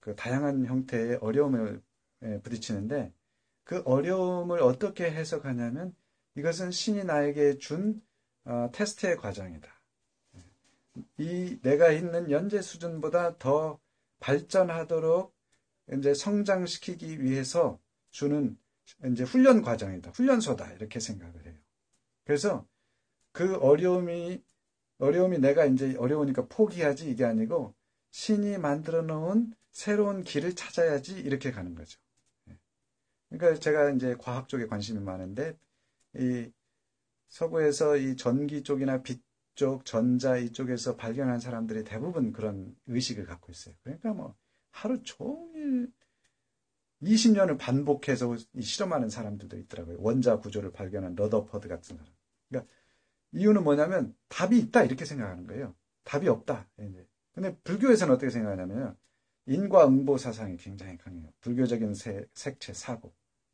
그 다양한 형태의 어려움에 부딪히는데 그 어려움을 어떻게 해석하냐면 이것은 신이 나에게 준 테스트의 과정이다. 이 내가 있는 현재 수준보다 더 발전하도록 이제 성장시키기 위해서 주는 이제 훈련 과정이다. 훈련소다. 이렇게 생각을 해요. 그래서 그 어려움이 내가 이제 어려우니까 포기하지 이게 아니고 신이 만들어 놓은 새로운 길을 찾아야지 이렇게 가는 거죠. 그러니까 제가 이제 과학 쪽에 관심이 많은데 이 서구에서 이 전기 쪽이나 빛 쪽, 전자 이쪽에서 발견한 사람들이 대부분 그런 의식을 갖고 있어요. 그러니까 뭐 하루 종일 20년을 반복해서 실험하는 사람들도 있더라고요. 원자 구조를 발견한 러더퍼드 같은 사람. 그러니까 이유는 뭐냐면 답이 있다 이렇게 생각하는 거예요. 답이 없다. 근데 불교에서는 어떻게 생각하냐면 인과응보 사상이 굉장히 강해요. 불교적인 색채, 사고.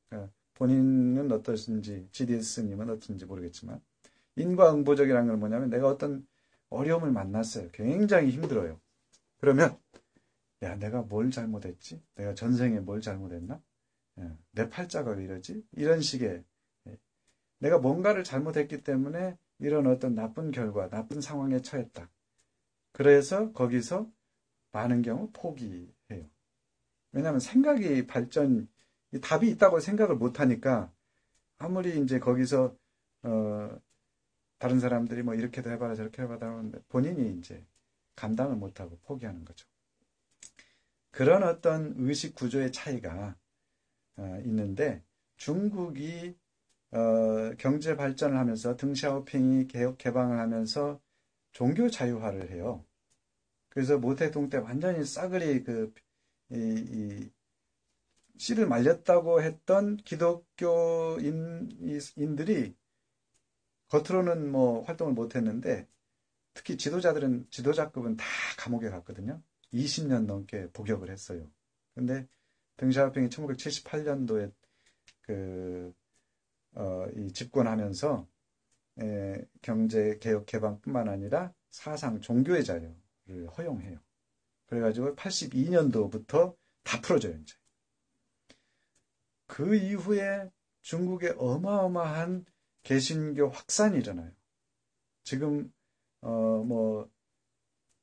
그러니까 본인은 어떠신지, GD 스님은 어떤지 모르겠지만 인과응보적이라는 건 뭐냐면 내가 어떤 어려움을 만났어요. 굉장히 힘들어요. 그러면 야, 내가 뭘 잘못했지? 내가 전생에 뭘 잘못했나? 내 팔자가 왜 이러지? 이런 식의 내가 뭔가를 잘못했기 때문에 이런 어떤 나쁜 결과, 나쁜 상황에 처했다. 그래서 거기서 많은 경우 포기해요. 왜냐하면 생각이 답이 있다고 생각을 못하니까 아무리 이제 거기서 다른 사람들이 뭐 이렇게도 해봐라 저렇게 해봐라 하는데 본인이 이제 감당을 못하고 포기하는 거죠. 그런 어떤 의식 구조의 차이가 있는데 중국이 경제 발전을 하면서 덩샤오핑이 개방을 하면서 종교 자유화를 해요. 그래서 모태동 때 완전히 싸그리 씨를 말렸다고 했던 기독교인들이 겉으로는 뭐 활동을 못했는데 특히 지도자급은 다 감옥에 갔거든요. 20년 넘게 복역을 했어요. 근데 덩샤오핑이 1978년도에 이 집권하면서 경제 개혁 개방뿐만 아니라 사상 종교의 자유를 허용해요. 그래가지고 82년도부터 다 풀어져요, 이제. 그 이후에 중국에 어마어마한 개신교 확산이 일어나요. 지금 뭐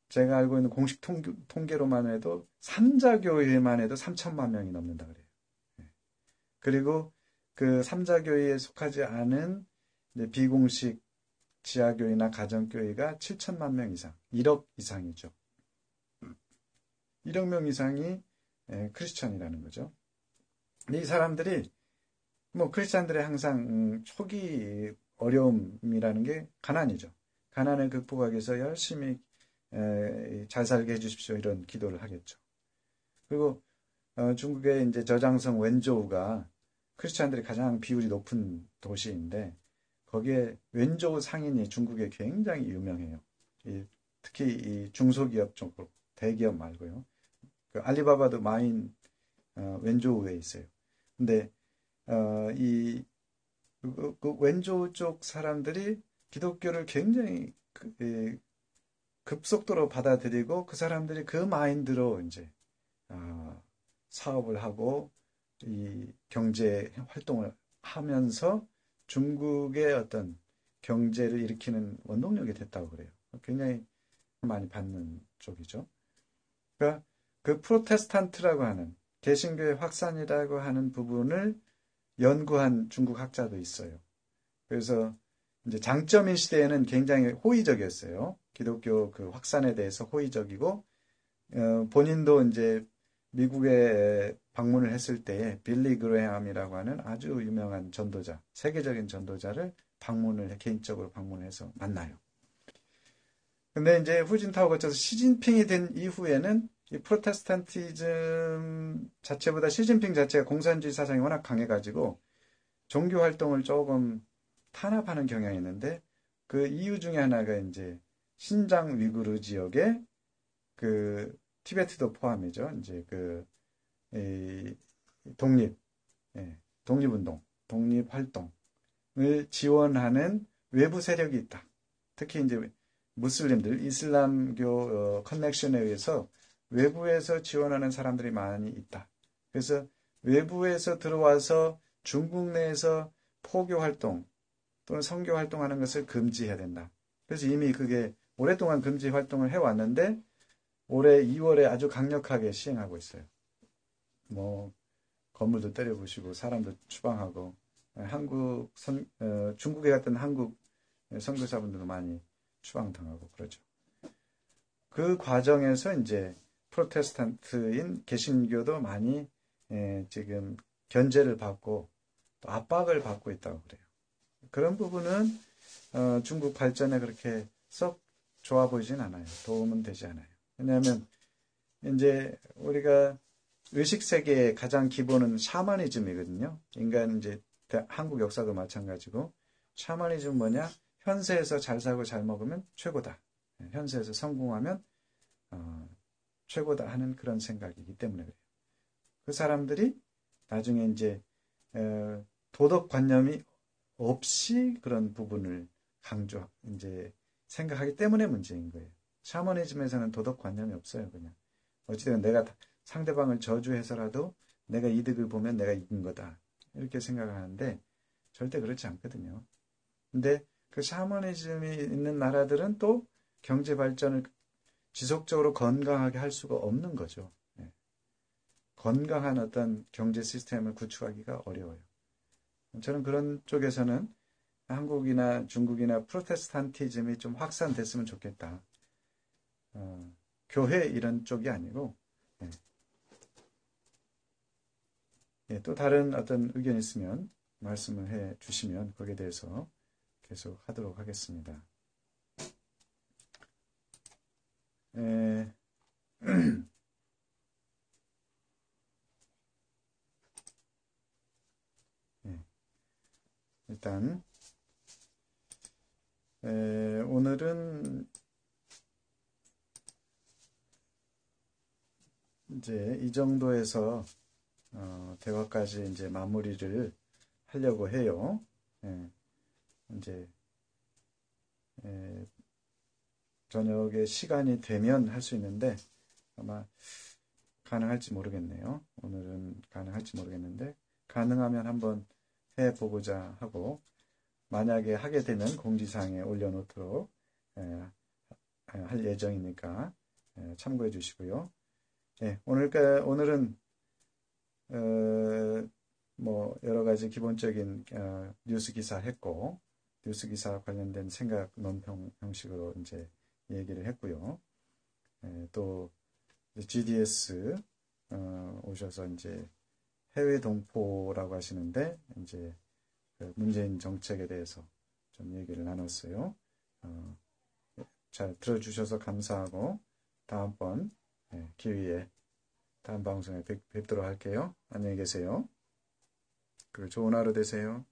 제가 알고 있는 공식 통계로만 해도 삼자교회만 해도 3천만 명이 넘는다 그래요. 그리고 그 삼자교회에 속하지 않은 비공식 지하교회나 가정교회가 7천만 명 이상, 1억 이상이죠. 1억 명 이상이 크리스천이라는 거죠. 이 사람들이 뭐 크리스천들의 항상 초기 어려움이라는 게 가난이죠. 가난을 극복하기 위해서 열심히 잘 살게 해주십시오 이런 기도를 하겠죠. 그리고 중국의 이제 저장성 웬조우가 크리스천들이 가장 비율이 높은 도시인데 거기에 웬조우 상인이 중국에 굉장히 유명해요. 특히 이 중소기업 쪽으로 대기업 말고요. 그 알리바바도 마인 웬조우에 있어요. 근데 그 웬조우 쪽 사람들이 기독교를 굉장히 급속도로 받아들이고 그 사람들이 그 마인드로 이제 사업을 하고 이 경제 활동을 하면서 중국의 어떤 경제를 일으키는 원동력이 됐다고 그래요. 굉장히 많이 받는 쪽이죠. 그러니까 그 프로테스탄트라고 하는 개신교의 확산이라고 하는 부분을 연구한 중국 학자도 있어요. 그래서 이제 장점인 시대에는 굉장히 호의적이었어요. 기독교 그 확산에 대해서 호의적이고 본인도 이제 미국에 방문을 했을 때 빌리 그레함이라고 하는 아주 유명한 전도자, 세계적인 전도자를 개인적으로 방문해서 만나요. 근데 이제 후진타오 거쳐서 시진핑이 된 이후에는 이 프로테스탄티즘 자체보다 시진핑 자체가 공산주의 사상이 워낙 강해가지고 종교 활동을 조금 탄압하는 경향이 있는데 그 이유 중에 하나가 이제 신장 위구르 지역에 그 티베트도 포함이죠. 이제 이 독립, 예, 독립운동, 독립활동을 지원하는 외부 세력이 있다. 특히 이제 무슬림들, 이슬람교 커넥션에 의해서 외부에서 지원하는 사람들이 많이 있다. 그래서 외부에서 들어와서 중국 내에서 포교 활동 또는 선교 활동하는 것을 금지해야 된다. 그래서 이미 그게 오랫동안 금지 활동을 해왔는데 올해 2월에 아주 강력하게 시행하고 있어요. 뭐 건물도 때려부시고 사람도 추방하고 중국에 갔던 한국 선교사분들도 많이 추방당하고 그러죠. 그 과정에서 이제 프로테스탄트인 개신교도 많이 지금 견제를 받고 또 압박을 받고 있다고 그래요. 그런 부분은 중국 발전에 그렇게 썩 좋아 보이진 않아요. 도움은 되지 않아요. 왜냐하면 이제 우리가 의식 세계의 가장 기본은 샤머니즘이거든요. 인간 이제 한국 역사도 마찬가지고 샤머니즘 뭐냐? 현세에서 잘 살고 잘 먹으면 최고다. 현세에서 성공하면 최고다 하는 그런 생각이기 때문에 그래요. 그 사람들이 나중에 이제 도덕관념이 없이 그런 부분을 이제 생각하기 때문에 문제인 거예요. 샤머니즘에서는 도덕관념이 없어요. 그냥 어찌되건 내가 상대방을 저주해서라도 내가 이득을 보면 내가 이긴 거다. 이렇게 생각하는데 절대 그렇지 않거든요. 근데 그 샤머니즘이 있는 나라들은 또 경제 발전을 지속적으로 건강하게 할 수가 없는 거죠. 건강한 어떤 경제 시스템을 구축하기가 어려워요. 저는 그런 쪽에서는 한국이나 중국이나 프로테스탄티즘이 좀 확산됐으면 좋겠다. 교회 이런 쪽이 아니고 또 다른 어떤 의견이 있으면 말씀을 해 주시면 거기에 대해서 계속 하도록 하겠습니다. 일단 오늘은 이제 이 정도에서 대화까지 이제 마무리를 하려고 해요. 이제 저녁에 시간이 되면 할 수 있는데 아마 가능할지 모르겠네요. 오늘은 가능할지 모르겠는데 가능하면 한번 해보고자 하고 만약에 하게 되면 공지사항에 올려놓도록 할 예정이니까 참고해 주시고요. 오늘은 뭐 여러 가지 기본적인 뉴스 기사 했고 뉴스 기사 관련된 생각 논평 형식으로 이제 얘기를 했고요. 또 GDS 오셔서 이제 해외 동포라고 하시는데 이제 문재인 정책에 대해서 좀 얘기를 나눴어요. 잘 들어주셔서 감사하고 다음번 기회에 다음 방송에 뵙도록 할게요. 안녕히 계세요. 그리고 좋은 하루 되세요.